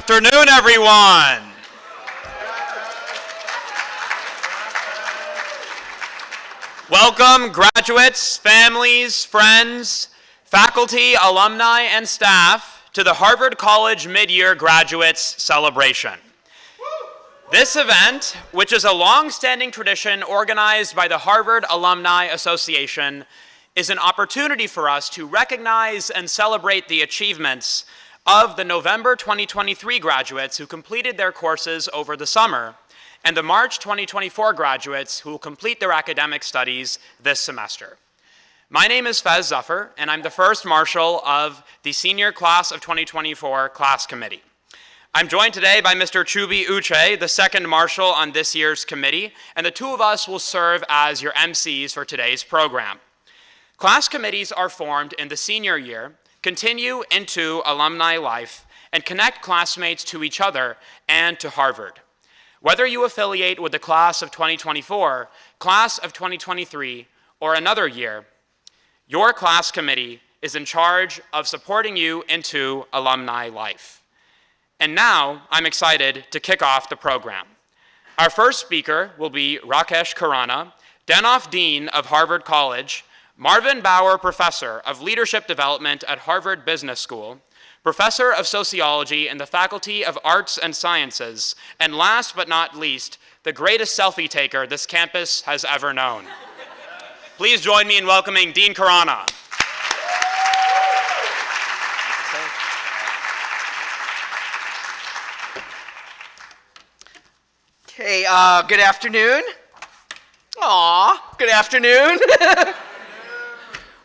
afternoon, everyone. Welcome, graduates, families, friends, faculty, alumni, and staff to the Harvard College Midyear Graduates Celebration. This event, which is a long-standing tradition organized by the Harvard Alumni Association, is an opportunity for us to recognize and celebrate the achievements of the November 2023 graduates who completed their courses over the summer, and the March 2024 graduates who will complete their academic studies this semester. My name is Fez Zuffer, and I'm the first marshal of the senior class of 2024 class committee. I'm joined today by Mr. Chubi Uche, the second marshal on this year's committee, and the two of us will serve as your MCs for today's program. Class committees are formed in the senior year, continue into alumni life, and connect classmates to each other and to Harvard. Whether you affiliate with the class of 2024, class of 2023, or another year, your class committee is in charge of supporting you into alumni life. And now, I'm excited to kick off the program. Our first speaker will be Rakesh Khurana, Denoff Dean of Harvard College, Marvin Bower Professor of Leadership Development at Harvard Business School, Professor of Sociology in the Faculty of Arts and Sciences, and last but not least, the greatest selfie taker this campus has ever known. Please join me in welcoming Dean Khurana. Okay, good afternoon. Aw, good afternoon.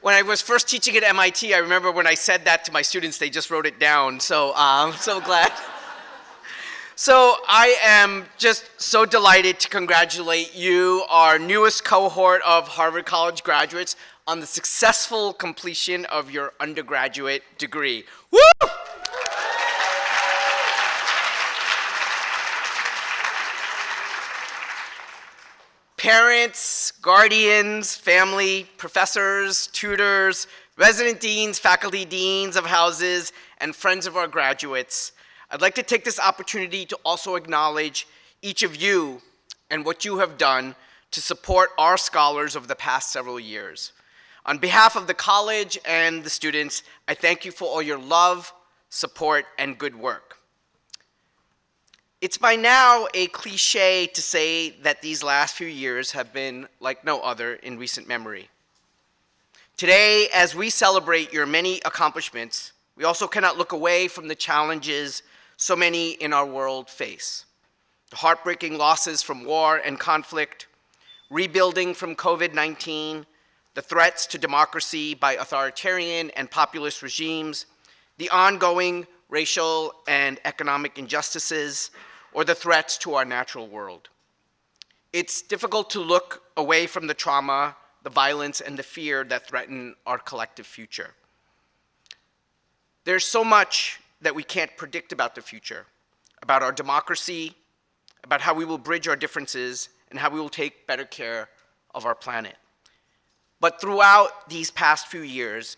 When I was first teaching at MIT, I remember when I said that to my students, they just wrote it down, so I'm so glad. So I am just so delighted to congratulate you, our newest cohort of Harvard College graduates, on the successful completion of your undergraduate degree. Woo! Parents, guardians, family, professors, tutors, resident deans, faculty deans of houses, and friends of our graduates, I'd like to take this opportunity to also acknowledge each of you and what you have done to support our scholars over the past several years. On behalf of the college and the students, I thank you for all your love, support, and good work. It's by now a cliche to say that these last few years have been like no other in recent memory. Today, as we celebrate your many accomplishments, we also cannot look away from the challenges so many in our world face. The heartbreaking losses from war and conflict, rebuilding from COVID-19, the threats to democracy by authoritarian and populist regimes, the ongoing racial and economic injustices, or the threats to our natural world. It's difficult to look away from the trauma, the violence, and the fear that threaten our collective future. There's so much that we can't predict about the future, about our democracy, about how we will bridge our differences, and how we will take better care of our planet. But throughout these past few years,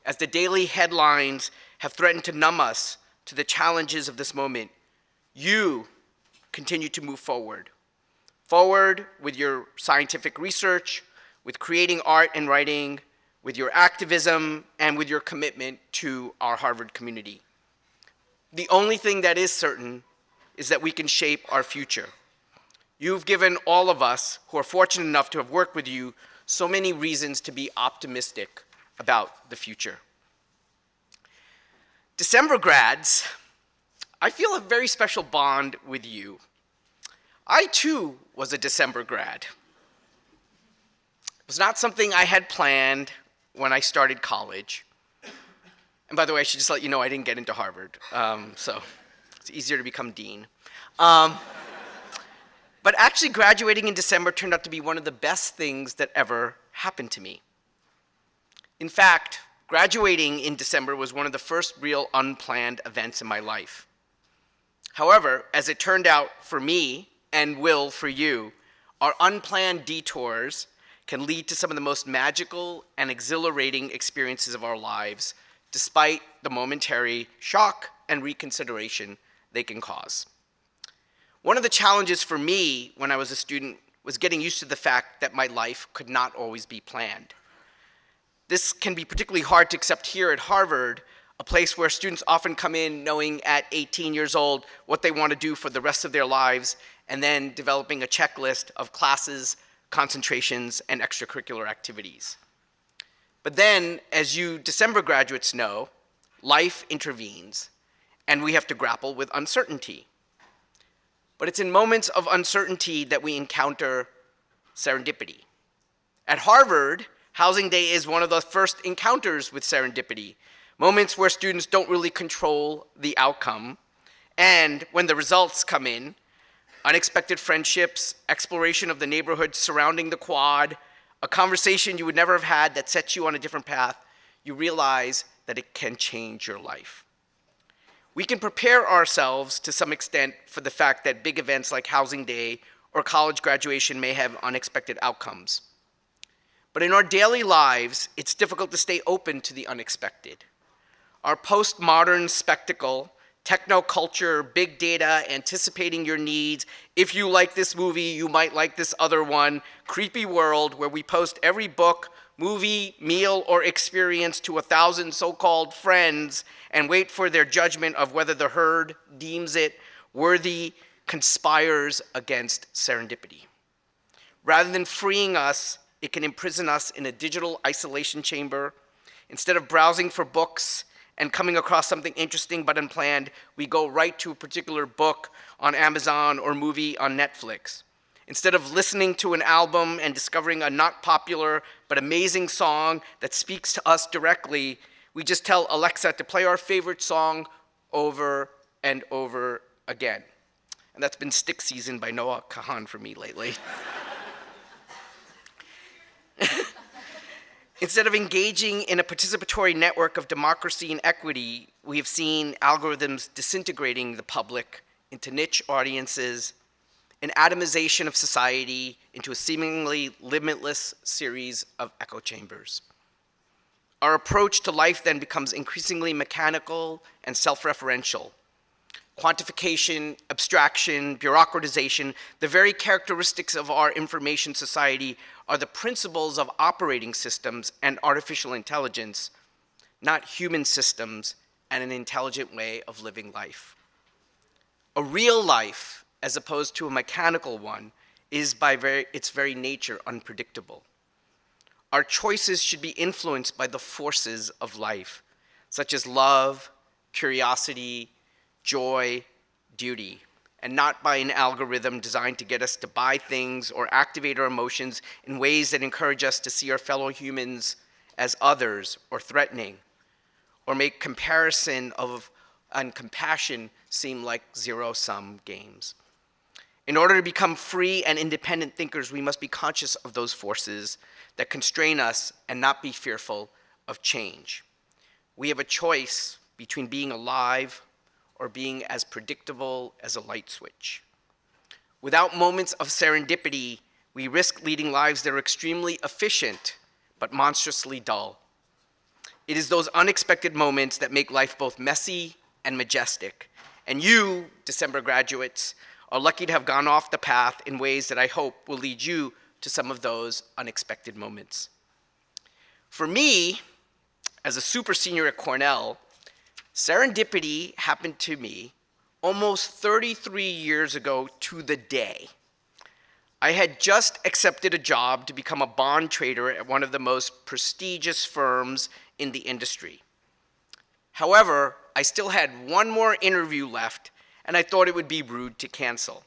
as the daily headlines have threatened to numb us to the challenges of this moment, you continue to move forward. Forward with your scientific research, with creating art and writing, with your activism, and with your commitment to our Harvard community. The only thing that is certain is that we can shape our future. You've given all of us who are fortunate enough to have worked with you so many reasons to be optimistic about the future. December grads, I feel a very special bond with you. I too was a December grad. It was not something I had planned when I started college. And by the way, I should just let you know I didn't get into Harvard, so it's easier to become dean. But actually graduating in December turned out to be one of the best things that ever happened to me. In fact, graduating in December was one of the first real unplanned events in my life. However, as it turned out for me, and will for you, our unplanned detours can lead to some of the most magical and exhilarating experiences of our lives, despite the momentary shock and reconsideration they can cause. One of the challenges for me when I was a student was getting used to the fact that my life could not always be planned. This can be particularly hard to accept here at Harvard, a place where students often come in knowing at 18 years old what they want to do for the rest of their lives, and then developing a checklist of classes, concentrations, and extracurricular activities. But then, as you December graduates know, life intervenes, and we have to grapple with uncertainty. But it's in moments of uncertainty that we encounter serendipity. At Harvard, Housing Day is one of the first encounters with serendipity, moments where students don't really control the outcome, and when the results come in, unexpected friendships, exploration of the neighborhood surrounding the quad, a conversation you would never have had that sets you on a different path, you realize that it can change your life. We can prepare ourselves to some extent for the fact that big events like Housing Day or college graduation may have unexpected outcomes. But in our daily lives, it's difficult to stay open to the unexpected. Our postmodern spectacle, technoculture, big data, anticipating your needs, if you like this movie, you might like this other one, creepy world where we post every book, movie, meal, or experience to 1,000 so-called friends and wait for their judgment of whether the herd deems it worthy, conspires against serendipity. Rather than freeing us, it can imprison us in a digital isolation chamber. Instead of browsing for books and coming across something interesting but unplanned, we go right to a particular book on Amazon or movie on Netflix. Instead of listening to an album and discovering a not popular but amazing song that speaks to us directly, we just tell Alexa to play our favorite song over and over again. And that's been Stick Season by Noah Kahan for me lately. Instead of engaging in a participatory network of democracy and equity, we have seen algorithms disintegrating the public into niche audiences, an atomization of society into a seemingly limitless series of echo chambers. Our approach to life then becomes increasingly mechanical and self-referential. Quantification, abstraction, bureaucratization, the very characteristics of our information society are the principles of operating systems and artificial intelligence, not human systems and an intelligent way of living life. A real life, as opposed to a mechanical one, is by its very nature unpredictable. Our choices should be influenced by the forces of life, such as love, curiosity, joy, duty, and not by an algorithm designed to get us to buy things or activate our emotions in ways that encourage us to see our fellow humans as others or threatening, or make comparison and compassion seem like zero-sum games. In order to become free and independent thinkers, we must be conscious of those forces that constrain us and not be fearful of change. We have a choice between being alive or being as predictable as a light switch. Without moments of serendipity, we risk leading lives that are extremely efficient, but monstrously dull. It is those unexpected moments that make life both messy and majestic. And you, December graduates, are lucky to have gone off the path in ways that I hope will lead you to some of those unexpected moments. For me, as a super senior at Cornell, serendipity happened to me almost 33 years ago to the day. I had just accepted a job to become a bond trader at one of the most prestigious firms in the industry. However, I still had one more interview left, and I thought it would be rude to cancel.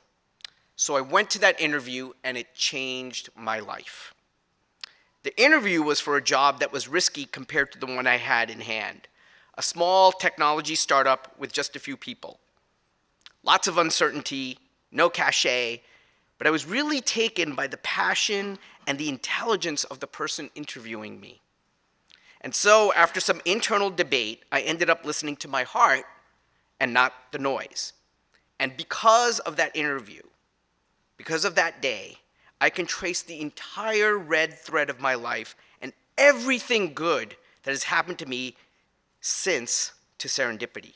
So I went to that interview, and it changed my life. The interview was for a job that was risky compared to the one I had in hand. A small technology startup with just a few people. Lots of uncertainty, no cachet, but I was really taken by the passion and the intelligence of the person interviewing me. And so, after some internal debate, I ended up listening to my heart and not the noise. And because of that interview, because of that day, I can trace the entire red thread of my life and everything good that has happened to me since to serendipity.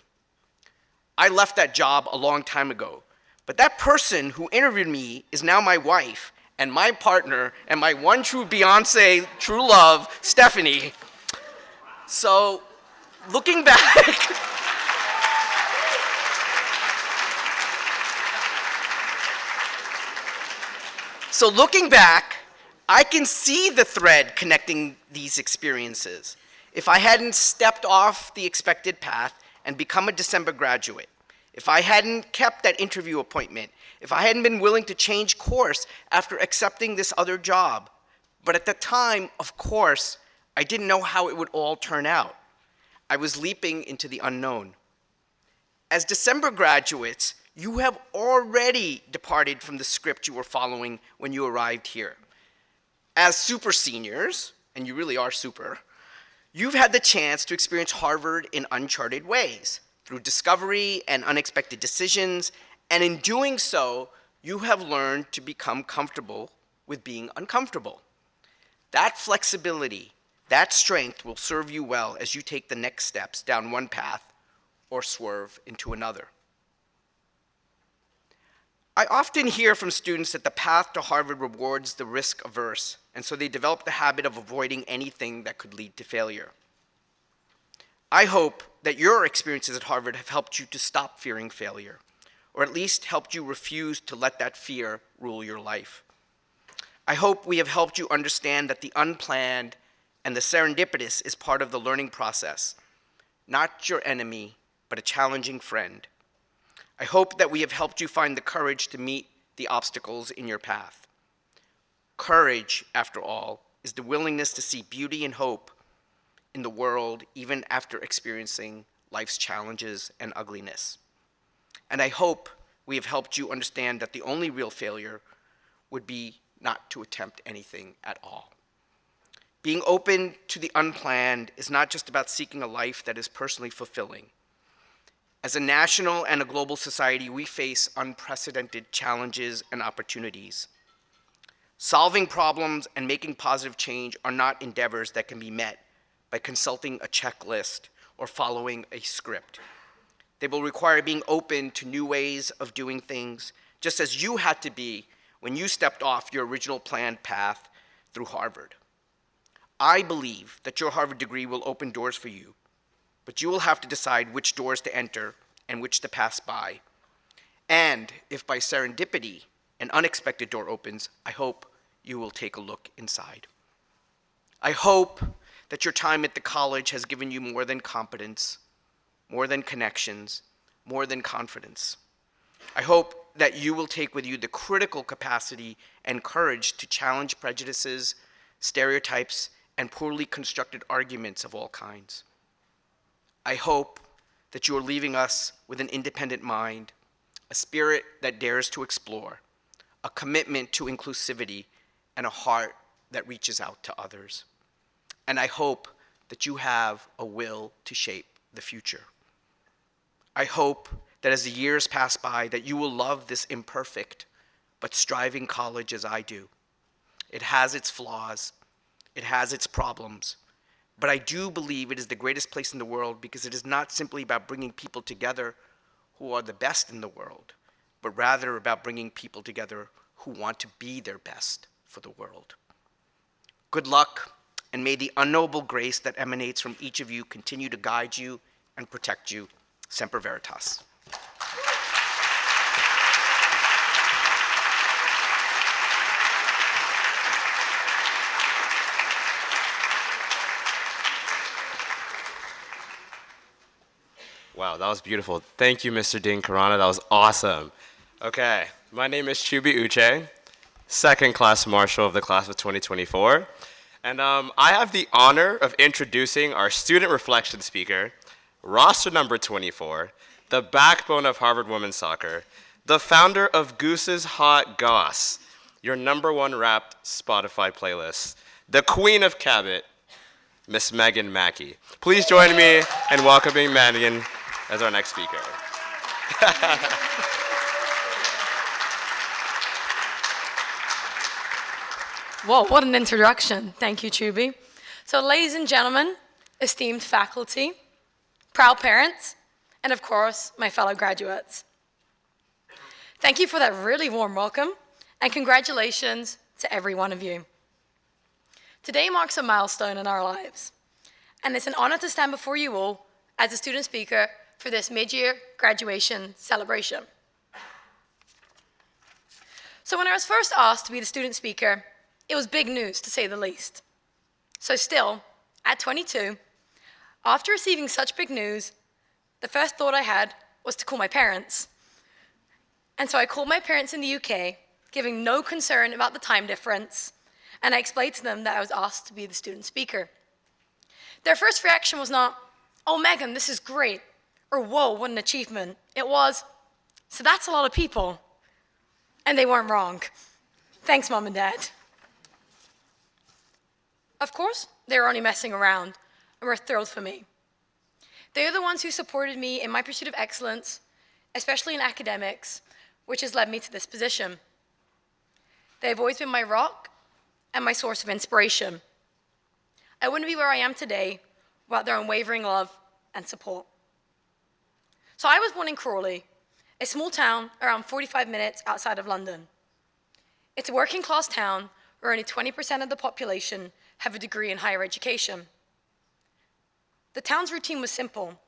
I left that job a long time ago. But that person who interviewed me is now my wife and my partner and my one true Beyonce, true love, Stephanie. So, looking back, I can see the thread connecting these experiences. If I hadn't stepped off the expected path and become a December graduate, if I hadn't kept that interview appointment, if I hadn't been willing to change course after accepting this other job, but at the time, of course, I didn't know how it would all turn out. I was leaping into the unknown. As December graduates, you have already departed from the script you were following when you arrived here. As super seniors, and you really are super, you've had the chance to experience Harvard in uncharted ways, through discovery and unexpected decisions, and in doing so, you have learned to become comfortable with being uncomfortable. That flexibility, that strength will serve you well as you take the next steps down one path or swerve into another. I often hear from students that the path to Harvard rewards the risk averse, and so they develop the habit of avoiding anything that could lead to failure. I hope that your experiences at Harvard have helped you to stop fearing failure, or at least helped you refuse to let that fear rule your life. I hope we have helped you understand that the unplanned and the serendipitous is part of the learning process, not your enemy, but a challenging friend. I hope that we have helped you find the courage to meet the obstacles in your path. Courage, after all, is the willingness to see beauty and hope in the world even after experiencing life's challenges and ugliness. And I hope we have helped you understand that the only real failure would be not to attempt anything at all. Being open to the unplanned is not just about seeking a life that is personally fulfilling. As a national and a global society, we face unprecedented challenges and opportunities. Solving problems and making positive change are not endeavors that can be met by consulting a checklist or following a script. They will require being open to new ways of doing things, just as you had to be when you stepped off your original planned path through Harvard. I believe that your Harvard degree will open doors for you, but you will have to decide which doors to enter and which to pass by. And if by serendipity an unexpected door opens, I hope you will take a look inside. I hope that your time at the college has given you more than competence, more than connections, more than confidence. I hope that you will take with you the critical capacity and courage to challenge prejudices, stereotypes, and poorly constructed arguments of all kinds. I hope that you are leaving us with an independent mind, a spirit that dares to explore, a commitment to inclusivity, and a heart that reaches out to others. And I hope that you have a will to shape the future. I hope that as the years pass by, that you will love this imperfect but striving college as I do. It has its flaws, it has its problems, but I do believe it is the greatest place in the world because it is not simply about bringing people together who are the best in the world, but rather about bringing people together who want to be their best for the world. Good luck, and may the unknowable grace that emanates from each of you continue to guide you and protect you. Semper Veritas. Wow, that was beautiful. Thank you, Mr. Dean Karana. That was awesome. Okay, my name is Chubi Uche, second class marshal of the class of 2024. And I have the honor of introducing our student reflection speaker, roster number 24, the backbone of Harvard women's soccer, the founder of Goose's Hot Goss, your #1 rap Spotify playlist, the queen of Cabot, Miss Megan Mackey. Please join me in welcoming Megan as our next speaker. Whoa, what an introduction. Thank you, Chubi. So ladies and gentlemen, esteemed faculty, proud parents, and of course, my fellow graduates. Thank you for that really warm welcome, and congratulations to every one of you. Today marks a milestone in our lives, and it's an honor to stand before you all as a student speaker for this mid-year graduation celebration. So when I was first asked to be the student speaker, it was big news, to say the least. So still, at 22, after receiving such big news, the first thought I had was to call my parents. And so I called my parents in the UK, giving no concern about the time difference, and I explained to them that I was asked to be the student speaker. Their first reaction was not, "Oh, Megan, this is great," or "Whoa, what an achievement." It was, "So that's a lot of people." And they weren't wrong. Thanks, Mom and Dad. Of course, they were only messing around, and were thrilled for me. They are the ones who supported me in my pursuit of excellence, especially in academics, which has led me to this position. They have always been my rock and my source of inspiration. I wouldn't be where I am today without their unwavering love and support. So I was born in Crawley, a small town around 45 minutes outside of London. It's a working class town where only 20% of the population have a degree in higher education. The town's routine was simple.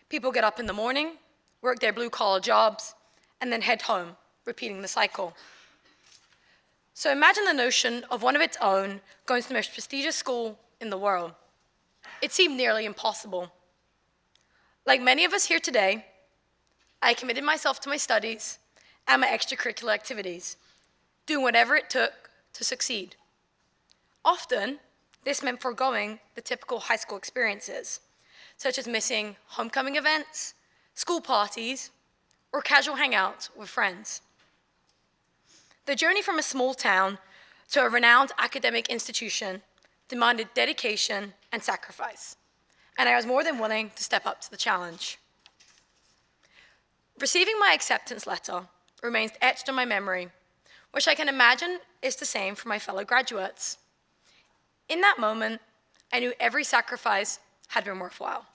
People get up in the morning, work their blue-collar jobs, and then head home, repeating the cycle. So imagine the notion of one of its own going to the most prestigious school in the world. It seemed nearly impossible. Like many of us here today, I committed myself to my studies and my extracurricular activities, doing whatever it took to succeed. Often, this meant foregoing the typical high school experiences, such as missing homecoming events, school parties, or casual hangouts with friends. The journey from a small town to a renowned academic institution demanded dedication and sacrifice, and I was more than willing to step up to the challenge. Receiving my acceptance letter remains etched in my memory, which I can imagine is the same for my fellow graduates. In that moment, I knew every sacrifice had been worthwhile.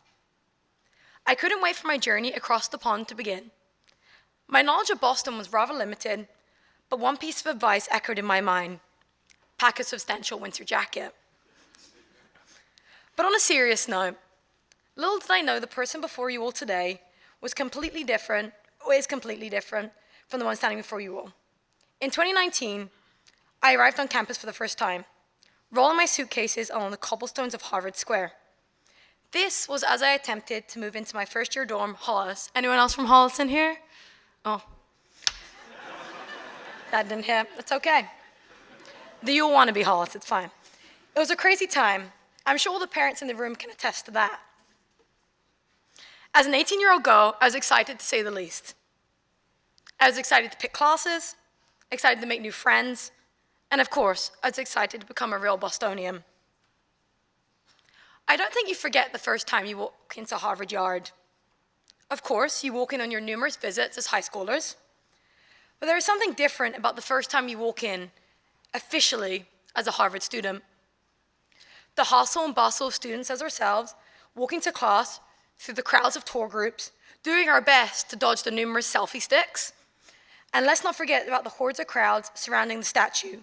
I couldn't wait for my journey across the pond to begin. My knowledge of Boston was rather limited, but one piece of advice echoed in my mind: pack a substantial winter jacket. But on a serious note, little did I know the person before you all today was completely different, or is completely different, from the one standing before you all. In 2019, I arrived on campus for the first time, rolling my suitcases along the cobblestones of Harvard Square. This was as I attempted to move into my first-year dorm, Hollis. Anyone else from Hollis in here? Oh. That didn't hit. It's okay. You'll want to be Hollis, it's fine. It was a crazy time. I'm sure all the parents in the room can attest to that. As an 18-year-old girl, I was excited to say the least. I was excited to pick classes, excited to make new friends, and of course, I was excited to become a real Bostonian. I don't think you forget the first time you walk into Harvard Yard. Of course, you walk in on your numerous visits as high schoolers, but there is something different about the first time you walk in officially as a Harvard student. The hustle and bustle of students as ourselves, walking to class through the crowds of tour groups, doing our best to dodge the numerous selfie sticks. And let's not forget about the hordes of crowds surrounding the statue,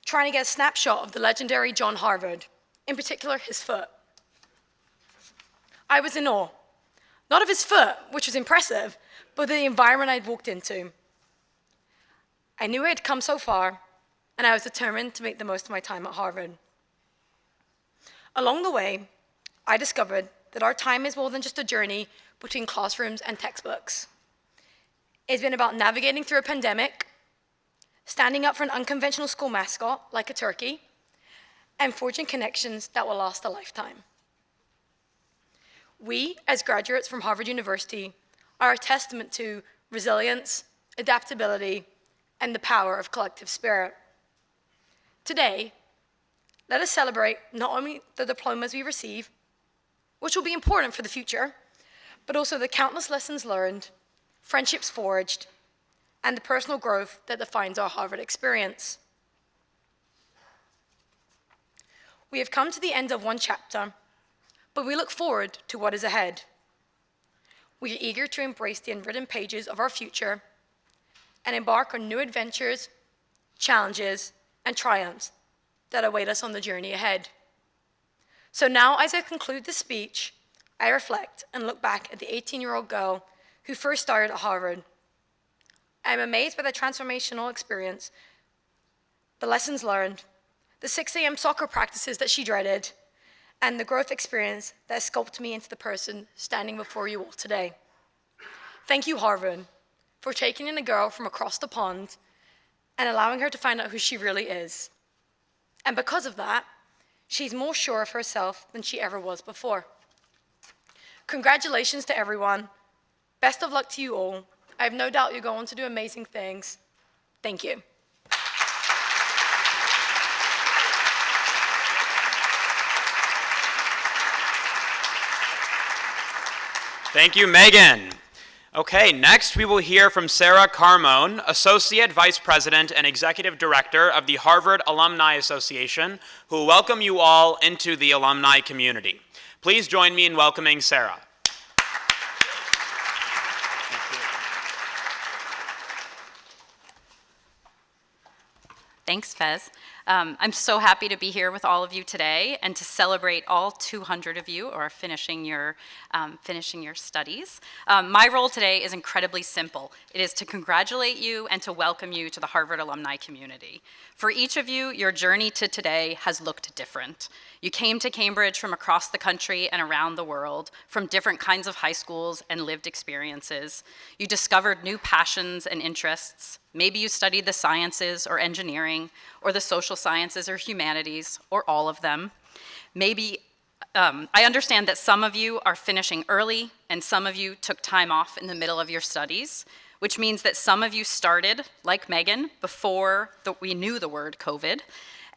trying to get a snapshot of the legendary John Harvard, in particular his foot. I was in awe, not of his foot, which was impressive, but the environment I'd walked into. I knew I had come so far, and I was determined to make the most of my time at Harvard. Along the way, I discovered that our time is more than just a journey between classrooms and textbooks. It's been about navigating through a pandemic, standing up for an unconventional school mascot like a turkey, and forging connections that will last a lifetime. We, as graduates from Harvard University, are a testament to resilience, adaptability, and the power of collective spirit. Today, let us celebrate not only the diplomas we receive, which will be important for the future, but also the countless lessons learned, friendships forged, and the personal growth that defines our Harvard experience. We have come to the end of one chapter, but we look forward to what is ahead. we are eager to embrace the unwritten pages of our future and embark on new adventures, challenges, and triumphs that await us on the journey ahead. So now, as I conclude this speech, I reflect and look back at the 18-year-old girl who first started at Harvard. I am amazed by the transformational experience, the lessons learned, the 6 a.m. soccer practices that she dreaded, and the growth experience that sculpted me into the person standing before you all today. Thank you, Harvard, for taking in a girl from across the pond and allowing her to find out who she really is. And because of that, she's more sure of herself than she ever was before. Congratulations to everyone. Best of luck to you all. I have no doubt you'll go on to do amazing things. Thank you. Thank you, Megan. Okay, next we will hear from Sarah Carmone, Associate Vice President and Executive Director of the Harvard Alumni Association, who will welcome you all into the alumni community. Please join me in welcoming Sarah. Thanks, Fez. I'm so happy to be here with all of you today and to celebrate all 200 of you who are finishing your studies. My role today is incredibly simple. It is to congratulate you and to welcome you to the Harvard alumni community. For each of you, your journey to today has looked different. You came to Cambridge from across the country and around the world, from different kinds of high schools and lived experiences. You discovered new passions and interests. Maybe you studied the sciences or engineering, or the social sciences or humanities, or all of them. Maybe, I understand that some of you are finishing early, and some of you took time off in the middle of your studies, which means that some of you started, like Megan, before we knew the word COVID,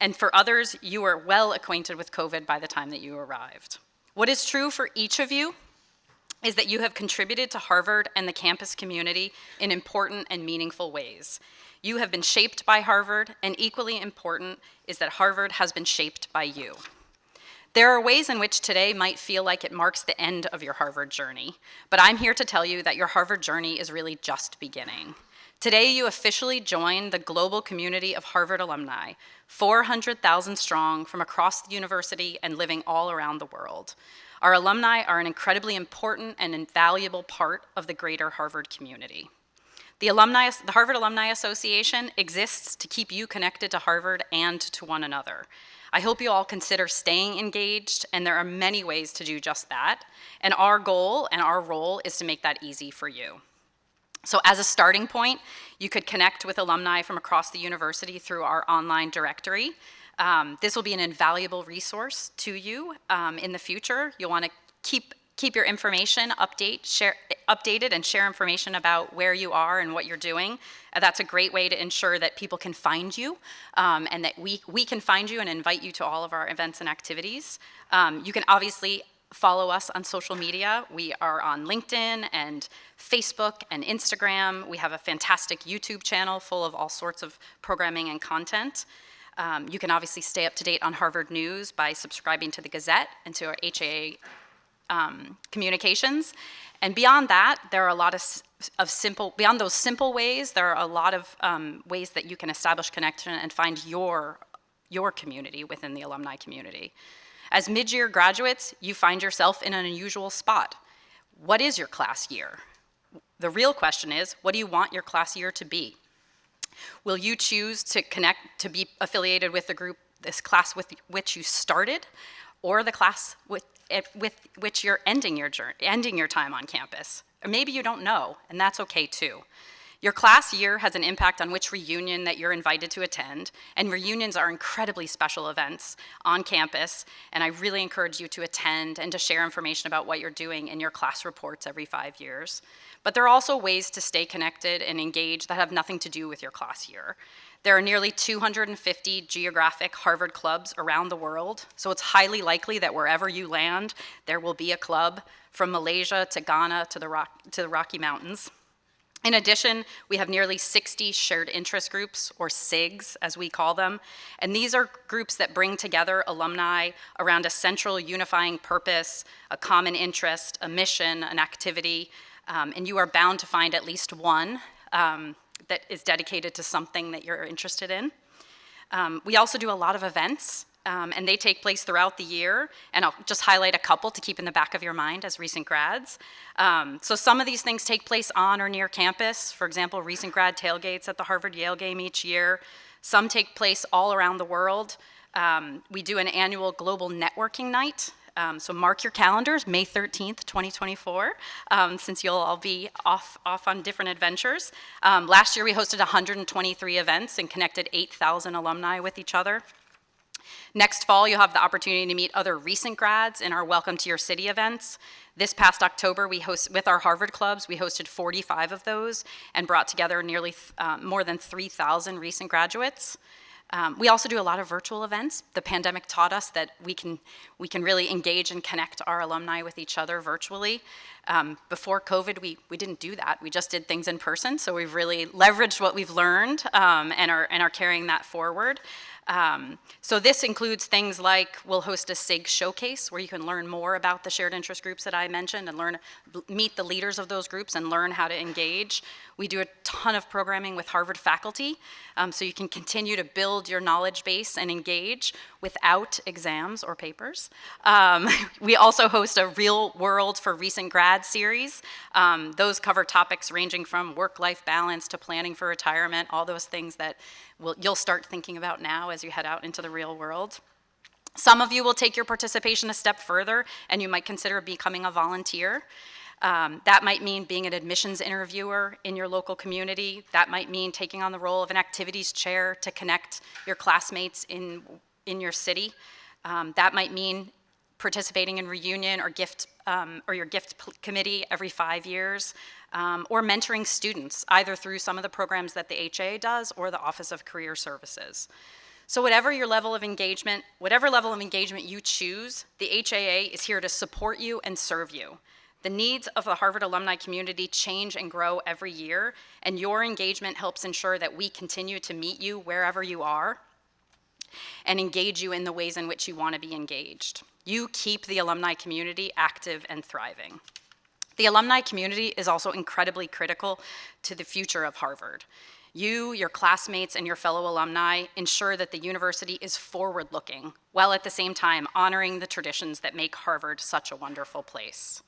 and for others, you were well acquainted with COVID by the time that you arrived. What is true for each of you is that you have contributed to Harvard and the campus community in important and meaningful ways. You have been shaped by Harvard, and equally important is that Harvard has been shaped by you. There are ways in which today might feel like it marks the end of your Harvard journey, but I'm here to tell you that your Harvard journey is really just beginning. Today, you officially join the global community of Harvard alumni, 400,000 strong from across the university and living all around the world. Our alumni are an incredibly important and invaluable part of the greater Harvard community. The Harvard Alumni Association exists to keep you connected to Harvard and to one another. I hope you all consider staying engaged, and there are many ways to do just that. And our goal and our role is to make that easy for you. So as a starting point, you could connect with alumni from across the university through our online directory. This will be an invaluable resource to you in the future. You'll want to keep your information updated and share information about where you are and what you're doing. That's a great way to ensure that people can find you and that we can find you and invite you to all of our events and activities. You can obviously follow us on social media. We are on LinkedIn and Facebook and Instagram. We have a fantastic YouTube channel full of all sorts of programming and content. You can obviously stay up to date on Harvard News by subscribing to the Gazette and to our HAA communications. And beyond that, there are a lot beyond those simple ways, there are a lot of ways that you can establish connection and find your community within the alumni community. As mid-year graduates, you find yourself in an unusual spot. What is your class year? The real question is, what do you want your class year to be? Will you choose to connect, to be affiliated with the group, this class with which you started, or the class with which you're ending your time on campus? Or maybe you don't know, and that's okay too. Your class year has an impact on which reunion that you're invited to attend, and reunions are incredibly special events on campus, and I really encourage you to attend and to share information about what you're doing in your class reports every 5 years. But there are also ways to stay connected and engaged that have nothing to do with your class year. There are nearly 250 geographic Harvard clubs around the world, so it's highly likely that wherever you land, there will be a club, from Malaysia to Ghana to the Rocky Mountains. In addition, we have nearly 60 shared interest groups, or SIGs as we call them, and these are groups that bring together alumni around a central unifying purpose, a common interest, a mission, an activity. And you are bound to find at least one that is dedicated to something that you're interested in. We also do a lot of events, and they take place throughout the year, and I'll just highlight a couple to keep in the back of your mind as recent grads. So some of these things take place on or near campus. For example, recent grad tailgates at the Harvard-Yale game each year. Some take place all around the world. We do an annual global networking night. So mark your calendars, May 13th, 2024, since you'll all be off on different adventures. Last year we hosted 123 events and connected 8,000 alumni with each other. Next fall, you'll have the opportunity to meet other recent grads in our Welcome to Your City events. This past October, with our Harvard clubs, we hosted 45 of those and brought together nearly more than 3,000 recent graduates. We also do a lot of virtual events. The pandemic taught us that we can really engage and connect our alumni with each other virtually. Before COVID, we didn't do that. We just did things in person, so we've really leveraged what we've learned and are carrying that forward. So this includes things like we'll host a SIG showcase where you can learn more about the shared interest groups that I mentioned and meet the leaders of those groups and learn how to engage. We do a ton of programming with Harvard faculty, so you can continue to build your knowledge base and engage without exams or papers. We also host a Real World for Recent Grad series. Those cover topics ranging from work-life balance to planning for retirement, all those things that you'll start thinking about now as you head out into the real world. Some of you will take your participation a step further and you might consider becoming a volunteer. That might mean being an admissions interviewer in your local community. That might mean taking on the role of an activities chair to connect your classmates in your city. That might mean participating in reunion or your gift committee every 5 years, or mentoring students, either through some of the programs that the HAA does or the Office of Career Services. So whatever level of engagement you choose, the HAA is here to support you and serve you. The needs of the Harvard alumni community change and grow every year, and your engagement helps ensure that we continue to meet you wherever you are and engage you in the ways in which you want to be engaged. You keep the alumni community active and thriving. The alumni community is also incredibly critical to the future of Harvard. You, your classmates, and your fellow alumni ensure that the university is forward-looking, while at the same time honoring the traditions that make Harvard such a wonderful place.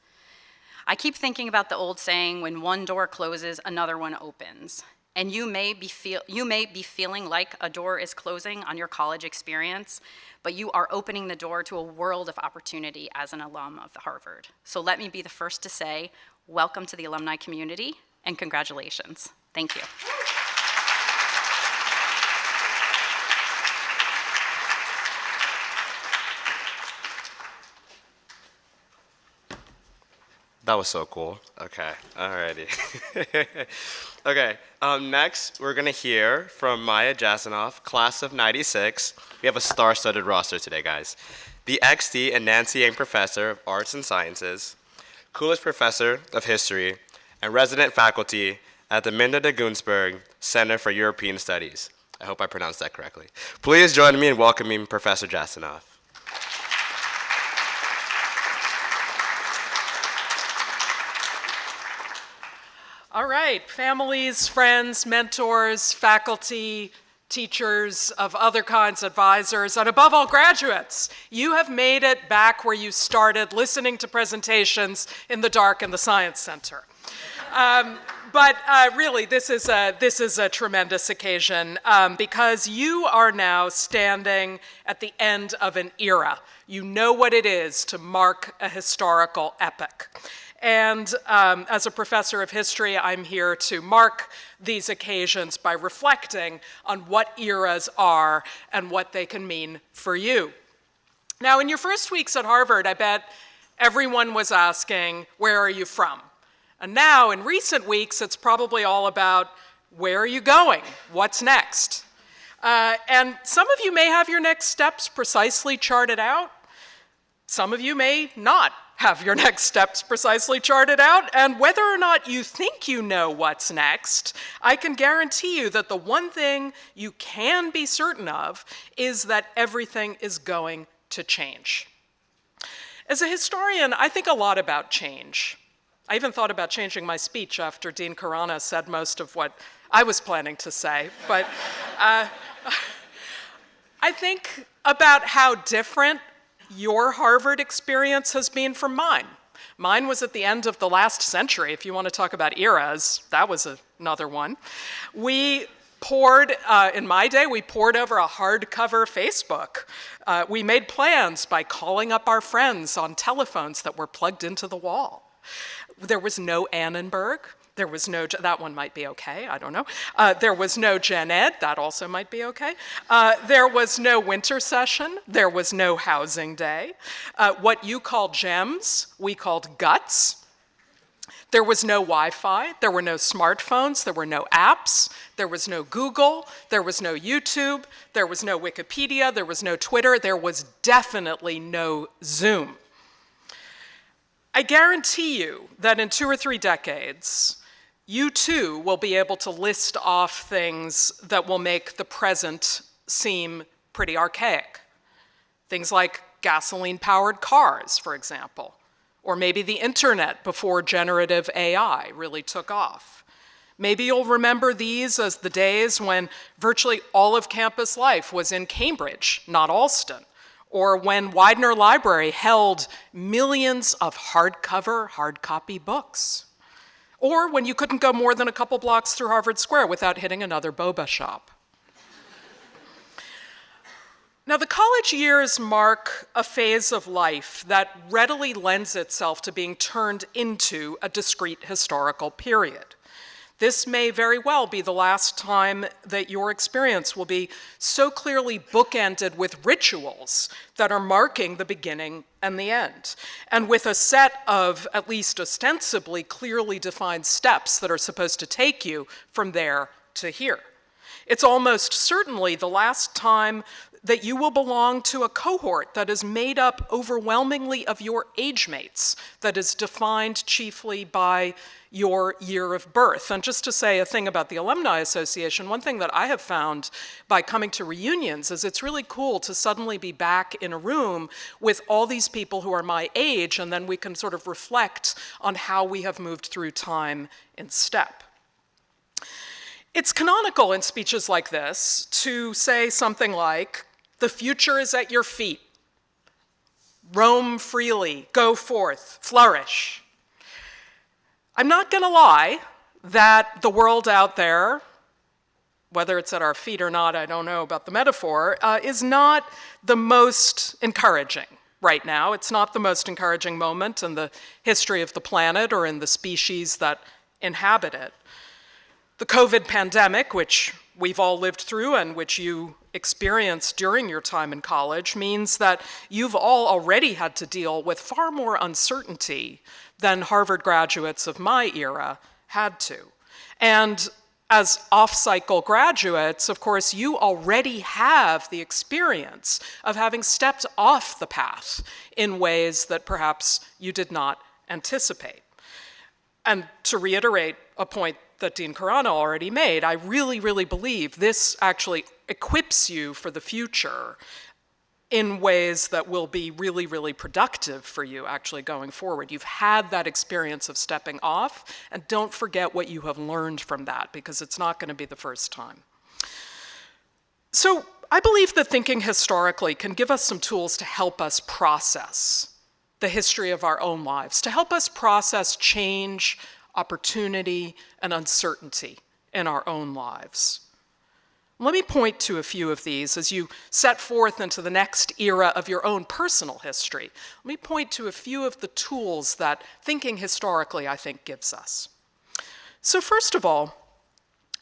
I keep thinking about the old saying, when one door closes, another one opens. And you may be feeling like a door is closing on your college experience, but you are opening the door to a world of opportunity as an alum of Harvard. So let me be the first to say, welcome to the alumni community, and congratulations. Thank you. That was so cool. Okay, alrighty. Okay, next we're gonna hear from Maya Jasanoff, class of '96. We have a star-studded roster today, guys. The XD and Nancy Yang Professor of Arts and Sciences, Coolidge Professor of History, and resident faculty at the Minda de Gunsberg Center for European Studies. I hope I pronounced that correctly. Please join me in welcoming Professor Jasanoff. All right, families, friends, mentors, faculty, teachers of other kinds, advisors, and above all, graduates, you have made it back where you started, listening to presentations in the dark in the Science Center. But really, this is a tremendous occasion because you are now standing at the end of an era. You know what it is to mark a historical epoch. And as a professor of history, I'm here to mark these occasions by reflecting on what eras are and what they can mean for you. Now, in your first weeks at Harvard, I bet everyone was asking, where are you from? And now, in recent weeks, it's probably all about, where are you going? What's next? And some of you may have your next steps precisely charted out. Some of you may not have your next steps precisely charted out, and whether or not you think you know what's next, I can guarantee you that the one thing you can be certain of is that everything is going to change. As a historian, I think a lot about change. I even thought about changing my speech after Dean Khurana said most of what I was planning to say. But I think about how different your Harvard experience has been from mine. Mine was at the end of the last century. If you want to talk about eras, that was another one. We poured, in my day, we poured over a hardcover Facebook. We made plans by calling up our friends on telephones that were plugged into the wall. There was no Annenberg. There was no, that one might be okay, I don't know. There was no Gen Ed, that also might be okay. There was no winter session. There was no housing day. What you called gems, we called guts. There was no Wi-Fi. There were no smartphones. There were no apps. There was no Google. There was no YouTube. There was no Wikipedia. There was no Twitter. There was definitely no Zoom. I guarantee you that in 2 or 3 decades, you too will be able to list off things that will make the present seem pretty archaic. Things like gasoline-powered cars, for example, or maybe the internet before generative AI really took off. Maybe you'll remember these as the days when virtually all of campus life was in Cambridge, not Alston, or when Widener Library held millions of hardcover, hard copy books. Or when you couldn't go more than a couple blocks through Harvard Square without hitting another boba shop. Now, the college years mark a phase of life that readily lends itself to being turned into a discrete historical period. This may very well be the last time that your experience will be so clearly bookended with rituals that are marking the beginning and the end, and with a set of, at least ostensibly, clearly defined steps that are supposed to take you from there to here. It's almost certainly the last time that you will belong to a cohort that is made up overwhelmingly of your age mates, that is defined chiefly by your year of birth. And just to say a thing about the Alumni Association, one thing that I have found by coming to reunions is it's really cool to suddenly be back in a room with all these people who are my age, and then we can sort of reflect on how we have moved through time in step. It's canonical in speeches like this to say something like, "The future is at your feet. Roam freely, go forth, flourish." I'm not going to lie that the world out there, whether it's at our feet or not, I don't know about the metaphor, is not the most encouraging right now. It's not the most encouraging moment in the history of the planet or in the species that inhabit it. The COVID pandemic, which we've all lived through and which you experienced during your time in college, means that you've all already had to deal with far more uncertainty than Harvard graduates of my era had to. And as off-cycle graduates, of course, you already have the experience of having stepped off the path in ways that perhaps you did not anticipate. And to reiterate a point that Dean Khurana already made, I really, really believe this actually equips you for the future in ways that will be really, really productive for you actually going forward. You've had that experience of stepping off, and don't forget what you have learned from that, because it's not going to be the first time. So I believe that thinking historically can give us some tools to help us process the history of our own lives, to help us process change, opportunity, and uncertainty in our own lives. Let me point to a few of these as you set forth into the next era of your own personal history. Let me point to a few of the tools that thinking historically, I think, gives us. So first of all,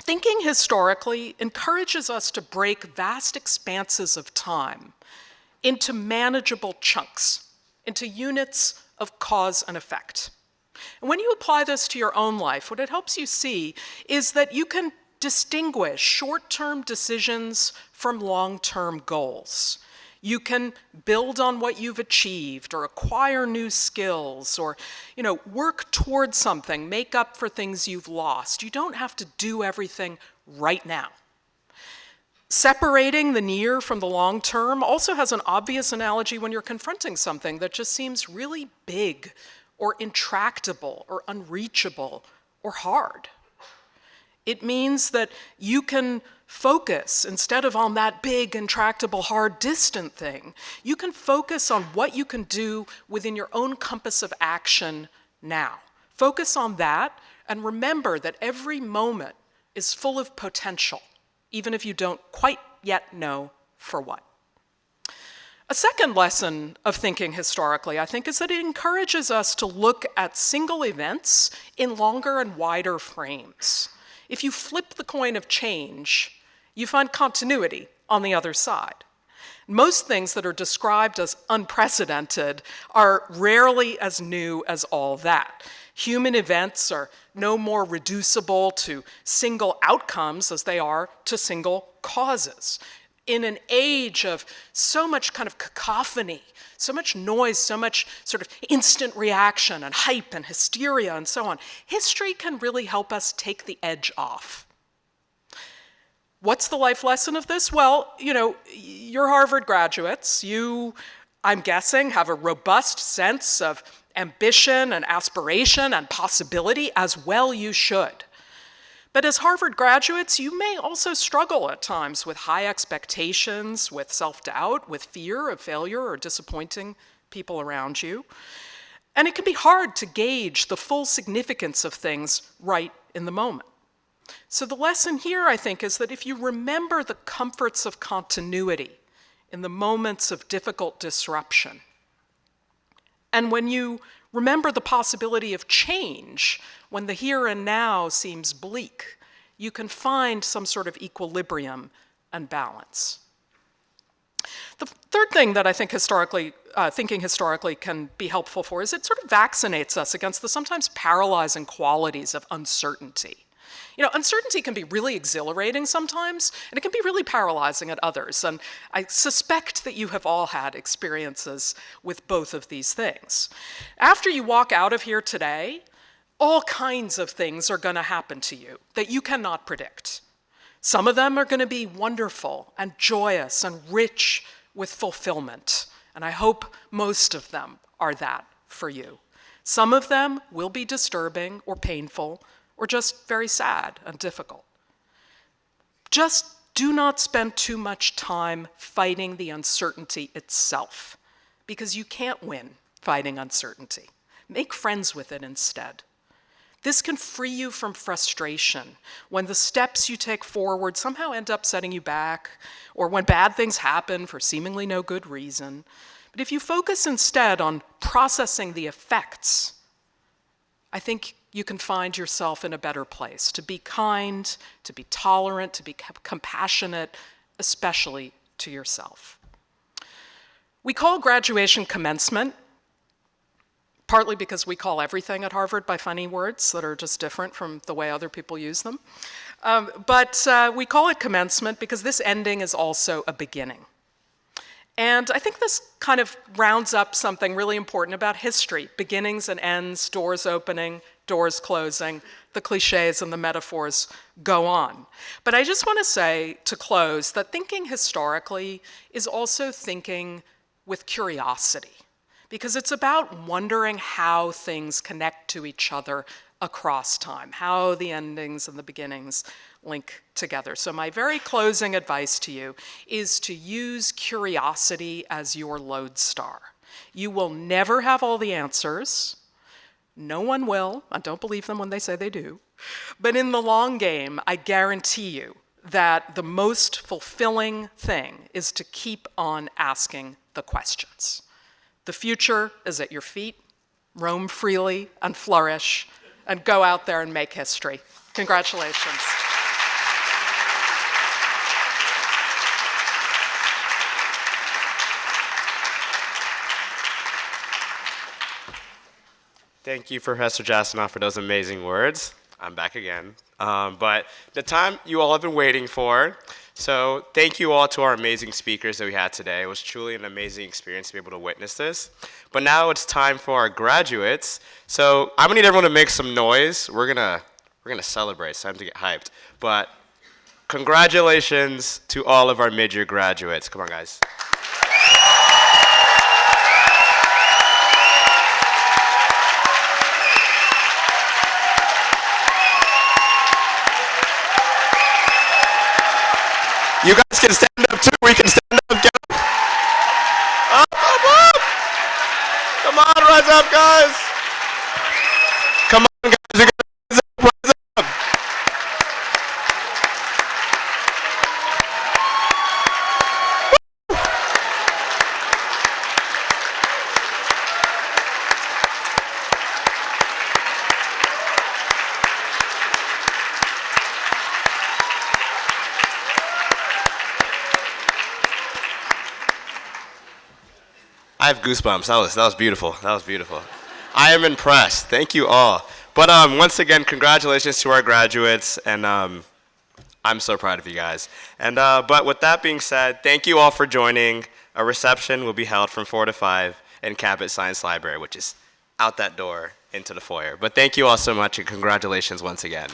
thinking historically encourages us to break vast expanses of time into manageable chunks, into units of cause and effect. And when you apply this to your own life, what it helps you see is that you can distinguish short-term decisions from long-term goals. You can build on what you've achieved or acquire new skills or, work towards something, make up for things you've lost. You don't have to do everything right now. Separating the near from the long term also has an obvious analogy when you're confronting something that just seems really big or intractable or unreachable or hard. It means that you can focus, instead of on that big, intractable, hard, distant thing, you can focus on what you can do within your own compass of action now. Focus on that and remember that every moment is full of potential, even if you don't quite yet know for what. A second lesson of thinking historically, I think, is that it encourages us to look at single events in longer and wider frames. If you flip the coin of change, you find continuity on the other side. Most things that are described as unprecedented are rarely as new as all that. Human events are no more reducible to single outcomes as they are to single causes. In an age of so much kind of cacophony, so much noise, so much sort of instant reaction and hype and hysteria and so on, history can really help us take the edge off. What's the life lesson of this? Well, you're Harvard graduates. You, I'm guessing, have a robust sense of ambition and aspiration and possibility, as well you should. But as Harvard graduates, you may also struggle at times with high expectations, with self-doubt, with fear of failure or disappointing people around you. And it can be hard to gauge the full significance of things right in the moment. So the lesson here, I think, is that if you remember the comforts of continuity in the moments of difficult disruption, and when you remember the possibility of change when the here and now seems bleak, you can find some sort of equilibrium and balance. The third thing that I think thinking historically can be helpful for is it sort of vaccinates us against the sometimes paralyzing qualities of uncertainty. Uncertainty can be really exhilarating sometimes, and it can be really paralyzing at others. And I suspect that you have all had experiences with both of these things. After you walk out of here today, all kinds of things are going to happen to you that you cannot predict. Some of them are going to be wonderful and joyous and rich with fulfillment. And I hope most of them are that for you. Some of them will be disturbing or painful, or just very sad and difficult. Just do not spend too much time fighting the uncertainty itself, because you can't win fighting uncertainty. Make friends with it instead. This can free you from frustration when the steps you take forward somehow end up setting you back, or when bad things happen for seemingly no good reason. But if you focus instead on processing the effects, I think you can find yourself in a better place, to be kind, to be tolerant, to be compassionate, especially to yourself. We call graduation commencement, partly because we call everything at Harvard by funny words that are just different from the way other people use them. But we call it commencement because this ending is also a beginning. And I think this kind of rounds up something really important about history: beginnings and ends, doors opening, doors closing, the cliches and the metaphors go on. But I just want to say, to close, that thinking historically is also thinking with curiosity, because it's about wondering how things connect to each other across time, how the endings and the beginnings link together. So my very closing advice to you is to use curiosity as your lodestar. You will never have all the answers. No one will. I don't believe them when they say they do. But in the long game, I guarantee you that the most fulfilling thing is to keep on asking the questions. The future is at your feet. Roam freely and flourish, and go out there and make history. Congratulations. Thank you, Professor Jasanoff, for those amazing words. I'm back again. But the time you all have been waiting for. So thank you all to our amazing speakers that we had today. It was truly an amazing experience to be able to witness this. But now it's time for our graduates. So I'm gonna need everyone to make some noise. We're gonna celebrate. It's time to get hyped. But congratulations to all of our mid-year graduates. Come on, guys. guys can stand up too. We can stand up. Get up. Up, up, up. Come on, rise up, guys. Come on, guys. We gotta rise up, rise up. I have goosebumps. That was beautiful. That was beautiful. I am impressed. Thank you all. But once again, congratulations to our graduates, and I'm so proud of you guys. And but with that being said, thank you all for joining. A reception will be held from 4 to 5 in Cabot Science Library, which is out that door into the foyer. But thank you all so much, and congratulations once again.